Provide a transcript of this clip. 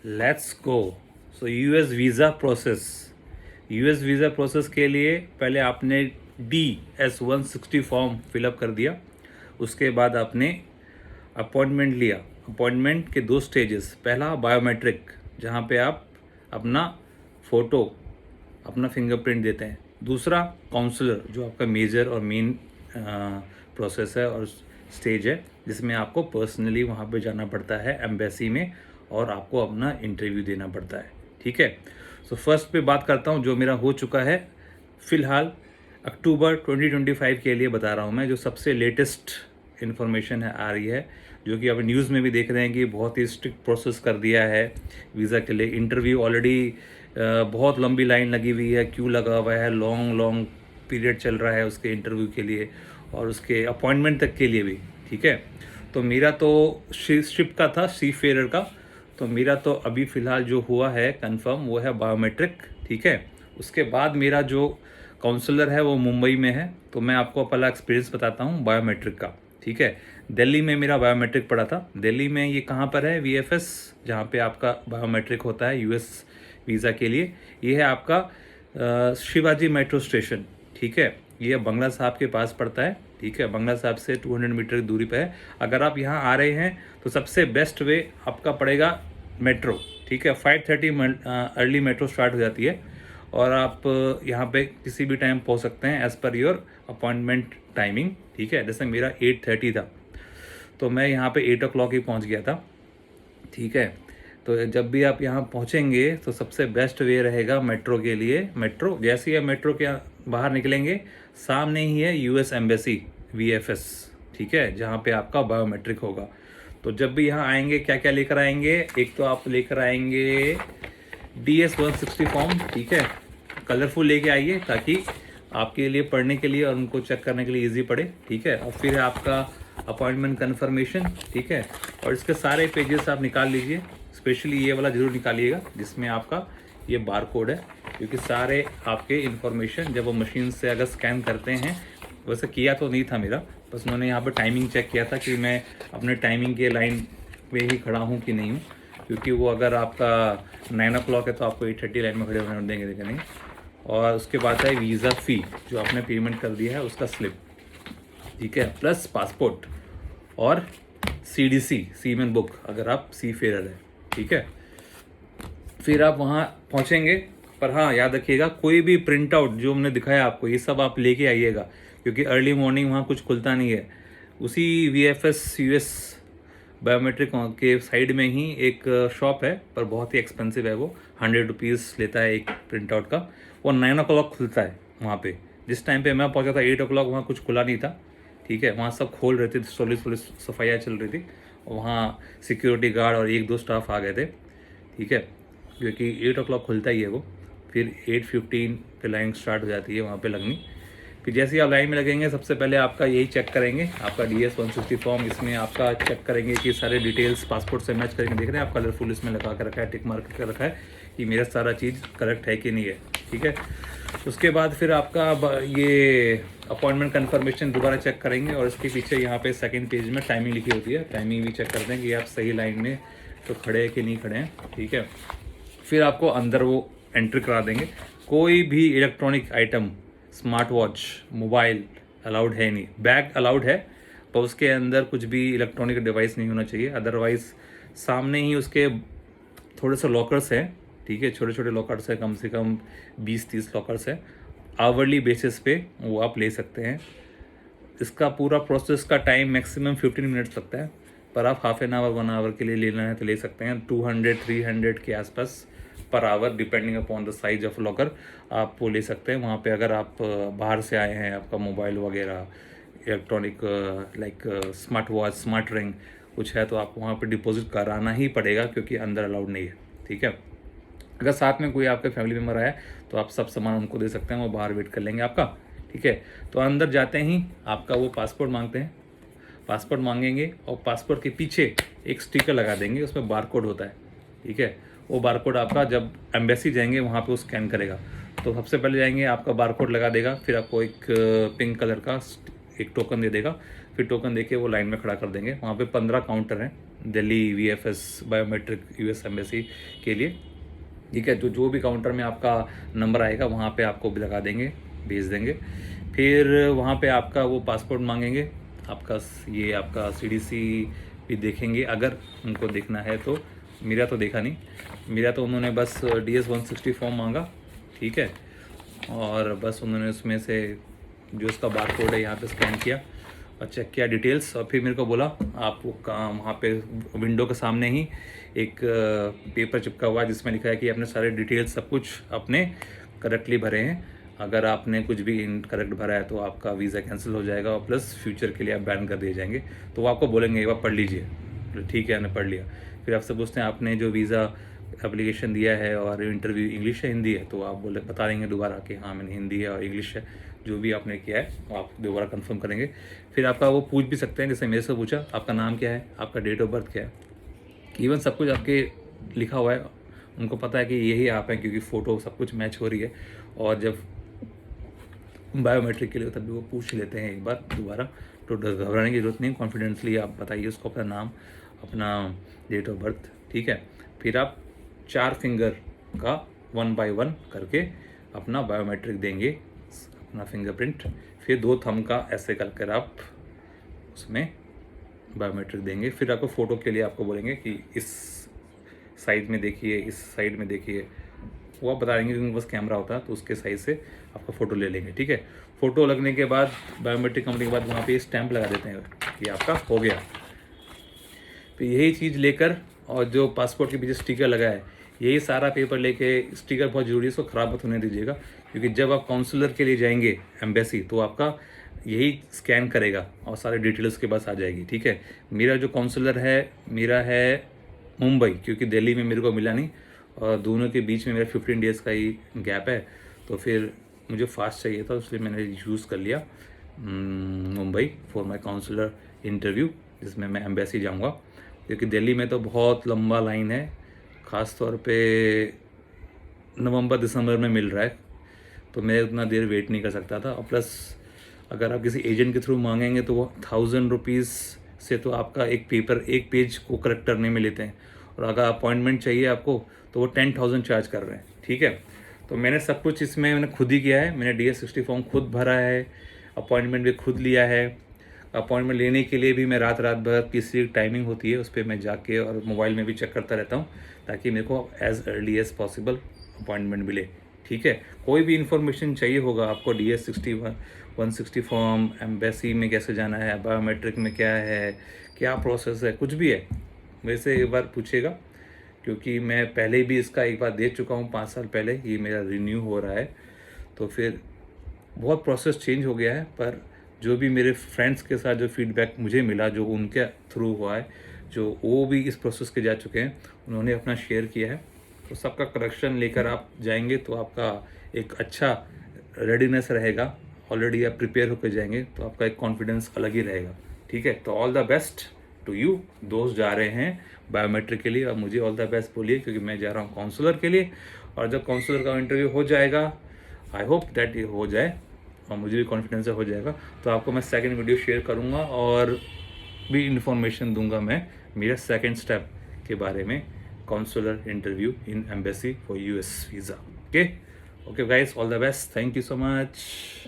Let's go. So US visa process. US visa process के लिए पहले आपने DS-160 फॉर्म फिलअप कर दिया। उसके बाद आपने अपॉइंटमेंट लिया। अपॉइंटमेंट के दो स्टेजेस, पहला बायोमेट्रिक जहाँ पे आप अपना फ़ोटो, अपना फिंगरप्रिंट देते हैं। दूसरा काउंसलर, जो आपका मेजर और मेन प्रोसेस है और स्टेज है, जिसमें आपको पर्सनली वहाँ पे जाना पड़ता है एम्बेसी में और आपको अपना इंटरव्यू देना पड़ता है। ठीक है। सो फर्स्ट पे बात करता हूँ जो मेरा हो चुका है फ़िलहाल अक्टूबर 2025 के लिए बता रहा हूँ मैं, जो सबसे लेटेस्ट इन्फॉर्मेशन है आ रही है, जो कि आप न्यूज़ में भी देख रहे हैं कि बहुत ही स्ट्रिक्ट प्रोसेस कर दिया है वीज़ा के लिए। इंटरव्यू ऑलरेडी बहुत लंबी लाइन लगी हुई है, क्यू लगा हुआ है, लॉन्ग लॉन्ग पीरियड चल रहा है उसके इंटरव्यू के लिए और उसके अपॉइंटमेंट तक के लिए भी। ठीक है। तो मेरा तो शिप का था, सी फेयर का, तो मेरा तो अभी फ़िलहाल जो हुआ है कंफर्म वो है बायोमेट्रिक। ठीक है। उसके बाद मेरा जो काउंसलर है वो मुंबई में है, तो मैं आपको पहला एक्सपीरियंस बताता हूँ बायोमेट्रिक का। ठीक है। दिल्ली में मेरा बायोमेट्रिक पड़ा था। दिल्ली में ये कहाँ पर है? VFS, जहाँ पे आपका बायोमेट्रिक होता है यूएस वीज़ा के लिए। ये है आपका शिवाजी मेट्रो स्टेशन। ठीक है। ये बंगला साहब के पास पड़ता है। ठीक है। बंगला साहब से 200 मीटर की दूरी पर है। अगर आप यहाँ आ रहे हैं तो सबसे बेस्ट वे आपका पड़ेगा मेट्रो। ठीक है। 5:30 अर्ली मेट्रो स्टार्ट हो जाती है और आप यहाँ पे किसी भी टाइम पहुँच सकते हैं as per your appointment timing. ठीक है। जैसे मेरा 8:30 था तो मैं यहाँ पे 8 o'clock ही पहुँच गया था। ठीक है। तो जब भी आप यहाँ पहुँचेंगे तो सबसे बेस्ट वे रहेगा मेट्रो के लिए। मेट्रो जैसे ही आप मेट्रो के बाहर निकलेंगे, सामने ही है यूएस एम्बेसी VFS। ठीक है। जहाँ पे आपका बायोमेट्रिक होगा। तो जब भी यहाँ आएंगे क्या क्या लेकर आएंगे? एक तो आप लेकर आएंगे DS-160 फॉर्म। ठीक है। कलरफुल लेके आइए ताकि आपके लिए पढ़ने के लिए और उनको चेक करने के लिए इजी पड़े। ठीक है। और फिर है आपका अपॉइंटमेंट कन्फर्मेशन। ठीक है। और इसके सारे पेजेस आप निकाल लीजिए, स्पेशली ये वाला ज़रूर निकालिएगा जिसमें आपका ये बार कोड है, क्योंकि सारे आपके इन्फॉर्मेशन जब वो मशीन से अगर स्कैन करते हैं, वैसे किया तो नहीं था मेरा, बस उन्होंने यहाँ पर टाइमिंग चेक किया था कि मैं अपने टाइमिंग के लाइन में ही खड़ा हूँ कि नहीं हूँ, क्योंकि वो अगर आपका 9 o'clock है तो आपको 8:30 लाइन में खड़े होने देंगे नहीं। और उसके बाद है वीज़ा फ़ी, जो आपने पेमेंट कर दिया है उसका स्लिप। ठीक है। प्लस पासपोर्ट और CDC सीमेन बुक अगर आप सी फेयर है। ठीक है। फिर आप वहाँ पहुँचेंगे, पर हाँ याद रखिएगा कोई भी प्रिंट आउट जो हमने दिखाया आपको ये सब आप लेके आइएगा, क्योंकि अर्ली मॉर्निंग वहाँ कुछ खुलता नहीं है। उसी VFS US बायोमेट्रिक के साइड में ही एक शॉप है, पर बहुत ही एक्सपेंसिव है, वो 100 रुपीज़ लेता है एक प्रिंट आउट का। वो 9 o'clock खुलता है वहाँ पे। जिस टाइम पे मैं पहुँचा था 8 o'clock वहाँ कुछ खुला नहीं था। ठीक है। वहाँ सब खोल रहे थे, पुलिस सफाइयाँ चल रही थी, वहाँ सिक्योरिटी गार्ड और 1-2 स्टाफ आ गए थे। ठीक है। क्योंकि 8 o'clock खुलता ही है वो। फिर 8:15 पे लाइन स्टार्ट हो जाती है वहाँ पे लगनी। फिर जैसे ही आप लाइन में लगेंगे सबसे पहले आपका यही चेक करेंगे, आपका DS-160 फॉर्म। इसमें आपका चेक करेंगे कि सारे डिटेल्स पासपोर्ट से मैच करेंगे। देख रहे हैं आप कलरफुल इसमें लगा कर रखा है, टिक मार्क कर रखा है कि मेरा सारा चीज़ करेक्ट है कि नहीं है। ठीक है। उसके बाद फिर आपका ये अपॉइंटमेंट कन्फर्मेशन दोबारा चेक करेंगे और इसके पीछे यहाँ पे सेकंड पेज में टाइमिंग लिखी होती है। टाइमिंग भी चेक करते हैं कि आप सही लाइन में तो खड़े हैं कि नहीं खड़े हैं। ठीक है। फिर आपको अंदर वो एंट्री करा देंगे। कोई भी electronic item, smart watch, mobile allowed है नहीं। बैग अलाउड है पर उसके अंदर कुछ भी इलेक्ट्रॉनिक डिवाइस नहीं होना चाहिए। अदरवाइज़ सामने ही उसके थोड़े से लॉकर्स हैं। ठीक है। छोटे छोटे लॉकर्स हैं, कम से कम 20-30 लॉकर्स हैं। आवरली बेसिस पे वो आप ले सकते हैं। इसका पूरा प्रोसेस का टाइम मैक्सिमम 15 मिनट्स लगता है, पर आप हाफ एन आवर 1 आवर के लिए लेना है तो ले सकते हैं। 200-300 के आसपास per hour, depending upon the size of locker, आप वो ले सकते हैं। वहाँ पे अगर आप बाहर से आए हैं, आपका मोबाइल वगैरह electronic like smart watch, smart ring कुछ है, तो आपको वहाँ पे डिपॉजिट कराना ही पड़ेगा, क्योंकि अंदर अलाउड नहीं है। ठीक है। अगर साथ में कोई आपके फैमिली मेम्बर आया तो आप सब सामान उनको दे सकते हैं, वो बाहर वेट कर लेंगे आपका। ठीक है। तो अंदर जाते ही आपका वो पासपोर्ट मांगते हैं। पासपोर्ट मांगेंगे और पासपोर्ट के पीछे एक स्टिकर लगा देंगे, उसमें बारकोड होता है। ठीक है। वो बारकोड आपका जब एम्बेसी जाएंगे वहाँ पे वो स्कैन करेगा। तो सबसे पहले जाएंगे, आपका बारकोड लगा देगा, फिर आपको एक पिंक कलर का एक टोकन दे देगा। फिर टोकन देके वो लाइन में खड़ा कर देंगे। वहाँ पे 15 काउंटर हैं, Delhi VFS biometric US embassy के लिए। ठीक है, तो जो भी काउंटर में आपका नंबर आएगा वहाँ पे आपको भी लगा देंगे, भेज देंगे। फिर वहाँ पे आपका वो पासपोर्ट मांगेंगे, आपका ये आपका CDC भी देखेंगे अगर उनको देखना है तो। मेरा तो देखा नहीं, मेरा तो उन्होंने बस DS 160 फॉर्म मांगा, ठीक है, और बस उन्होंने उसमें से जो उसका बार कोड है यहाँ पे स्कैन किया और चेक किया डिटेल्स, और फिर मेरे को बोला आप वो काम वहाँ पे विंडो के सामने ही एक पेपर चिपका हुआ है जिसमें लिखा है कि आपने सारे डिटेल्स सब कुछ अपने करेक्टली भरे हैं, अगर आपने कुछ भी इनकरेक्ट भरा है तो आपका वीज़ा कैंसिल हो जाएगा और प्लस फ्यूचर के लिए आप बैन कर दिए जाएंगे। तो वो आपको बोलेंगे एक बार पढ़ लीजिए, ठीक है, मैंने पढ़ लिया। फिर आपसे पूछते हैं आपने जो वीज़ा एप्लीकेशन दिया है और इंटरव्यू इंग्लिश है हिंदी है, तो आप बोले बता देंगे दोबारा कि हाँ मैंने हिंदी है और इंग्लिश है, जो भी आपने किया है वो आप दोबारा कंफर्म करेंगे। फिर आपका वो पूछ भी सकते हैं, जैसे मेरे से पूछा आपका नाम क्या है, आपका डेट ऑफ बर्थ क्या है, इवन सब कुछ आपके लिखा हुआ है, उनको पता है कि यही आप हैं क्योंकि फ़ोटो सब कुछ मैच हो रही है। और जब बायोमेट्रिक के लिए तभी वो पूछ लेते हैं एक बार दोबारा, तो घबराने की जरूरत नहीं, कॉन्फिडेंसली आप बताइए उसको अपना नाम, अपना डेट ऑफ बर्थ, ठीक है। फिर आप 4 फिंगर का 1 बाय 1 करके अपना बायोमेट्रिक देंगे, अपना फिंगरप्रिंट, फिर 2 थंब का ऐसे करके आप उसमें बायोमेट्रिक देंगे। फिर आपको फ़ोटो के लिए आपको बोलेंगे कि इस साइड में देखिए, इस साइड में देखिए, वो आप बता देंगे क्योंकि उनके पास कैमरा होता है तो उसके साइज से आपका फ़ोटो ले लेंगे, ठीक है। फ़ोटो लगने के बाद बायोमेट्रिक कंपनी के बाद वहाँ पे स्टैंप लगा देते हैं कि आपका हो गया। फिर यही चीज़ लेकर, और जो पासपोर्ट के पीछे स्टिकर लगा है, यही सारा पेपर लेके, स्टिकर बहुत ज़रूरी है, इसको ख़राब मत होने दीजिएगा, क्योंकि जब आप काउंसलर के लिए जाएंगे एम्बेसी तो आपका यही स्कैन करेगा और सारे डिटेल्स के पास आ जाएगी, ठीक है। मेरा जो काउंसलर है मेरा है मुंबई, क्योंकि दिल्ली में मेरे को मिला नहीं और दोनों के बीच में मेरा 15 डेज़ का ही गैप है, तो फिर मुझे फास्ट चाहिए था, इसलिए मैंने यूज़ कर लिया Mumbai for my counsellor interview, जिसमें मैं एम्बेसी जाऊंगा, क्योंकि दिल्ली में तो बहुत लंबा लाइन है, ख़ास तौर पे नवंबर दिसंबर में मिल रहा है, तो मैं उतना देर वेट नहीं कर सकता था। और प्लस अगर आप किसी एजेंट के थ्रू मांगेंगे तो वो 1000 रुपीज़ से तो आपका एक पेज को करेक्ट करने में लेते हैं, और अगर अपॉइंटमेंट चाहिए आपको तो वो 10,000 चार्ज कर रहे हैं, ठीक है। तो मैंने सब कुछ इसमें मैंने खुद ही किया है, मैंने DS 60 फॉर्म खुद भरा है, अपॉइंटमेंट भी खुद लिया है। अपॉइंटमेंट लेने के लिए भी मैं रात भर किसी टाइमिंग होती है उस पर मैं जाके और मोबाइल में भी चेक करता रहता हूँ, ताकि मेरे को as early as possible appointment मिले, ठीक है। कोई भी इन्फॉर्मेशन चाहिए होगा आपको, DS 160 फॉर्म, एम्बेसी में कैसे जाना है, बायोमेट्रिक में क्या है, क्या प्रोसेस है, कुछ भी है, मेरे से एक बार पूछिएगा, क्योंकि मैं पहले भी इसका एक बार दे चुका हूँ 5 साल पहले, ये मेरा रिन्यू हो रहा है, तो फिर बहुत प्रोसेस चेंज हो गया है। पर जो भी मेरे फ्रेंड्स के साथ जो फीडबैक मुझे मिला, जो उनके थ्रू हुआ है, जो वो भी इस प्रोसेस के जा चुके हैं, उन्होंने अपना शेयर किया है, तो सबका करेक्शन लेकर आप जाएंगे तो आपका एक अच्छा रेडीनेस रहेगा, ऑलरेडी आप प्रिपेयर होकर जाएंगे तो आपका एक कॉन्फिडेंस अलग ही रहेगा, ठीक है। तो all the best to you, दोस्त जा रहे हैं बायोमेट्रिक के लिए, और मुझे ऑल द बेस्ट बोलिए क्योंकि मैं जा रहा हूँ काउंसलर के लिए, और जब काउंसलर का इंटरव्यू हो जाएगा, आई होप दैट ये हो जाए और मुझे भी कॉन्फिडेंस हो जाएगा, तो आपको मैं सेकंड वीडियो शेयर करूँगा और भी इंफॉर्मेशन दूंगा मैं मेरा सेकंड स्टेप के बारे में, counsellor interview in embassy for US visa. Okay guys, all the best, thank you so much.